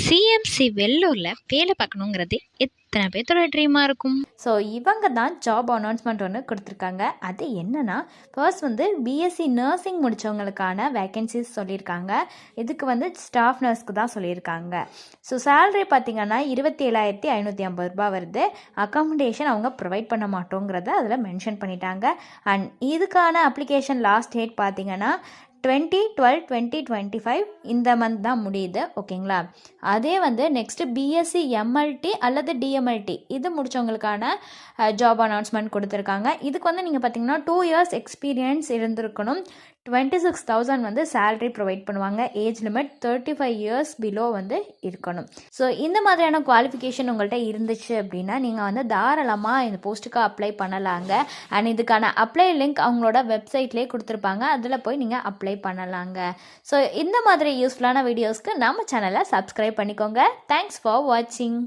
CMC வெள்ளூரில் வேலை பார்க்கணுங்கிறது எத்தனை பேர்த்தோட ட்ரீமாக இருக்கும். ஸோ இவங்க தான் ஜாப் அனௌன்ஸ்மெண்ட் ஒன்று கொடுத்துருக்காங்க. அது என்னென்னா, ஃபர்ஸ்ட் வந்து பிஎஸ்சி நர்சிங் முடித்தவங்களுக்கான வேக்கன்சிஸ் சொல்லியிருக்காங்க. இதுக்கு வந்து ஸ்டாஃப் நர்ஸ்க்கு தான் சொல்லியிருக்காங்க. ஸோ சேலரி பார்த்திங்கன்னா 27,550 வருது. அக்காமடேஷன் அவங்க ப்ரொவைட் பண்ண மாட்டோங்கிறத அதில் மென்ஷன் பண்ணிட்டாங்க. அண்ட் இதுக்கான அப்ளிகேஷன் லாஸ்ட் டேட் பார்த்திங்கன்னா 20/12/2025 இந்த மந்த் தான் முடியுது. ஓகேங்களா? அதே வந்து நெக்ஸ்ட்டு பிஎஸ்சி எம்எல்டி அல்லது டிஎம்எல்டி இது முடித்தவங்களுக்கான ஜாப் அனௌன்ஸ்மெண்ட் கொடுத்துருக்காங்க. இதுக்கு வந்து நீங்கள் பார்த்தீங்கன்னா 2 இயர்ஸ் எக்ஸ்பீரியன்ஸ் இருந்திருக்கணும். 26,000 வந்து சேலரி ப்ரொவைட் பண்ணுவாங்க. ஏஜ் லிமிட் 35 இயர்ஸ் பிலோ வந்து இருக்கணும். ஸோ இந்த மாதிரியான குவாலிஃபிகேஷன் உங்கள்கிட்ட இருந்துச்சு அப்படின்னா நீங்கள் வந்து தாராளமாக இந்த போஸ்ட்டுக்கு அப்ளை பண்ணலாங்க. அண்ட் இதுக்கான அப்ளை லிங்க் அவங்களோட வெப்சைட்லேயே கொடுத்துருப்பாங்க. அதில் போய் நீங்கள் அப்ளை பண்ணலாங்க. ஸோ இந்த மாதிரி யூஸ்ஃபுல்லான வீடியோஸ்க்கு நம்ம சேனலை சப்ஸ்கிரைப் பண்ணிக்கோங்க. தேங்க்ஸ் ஃபார் வாட்சிங்.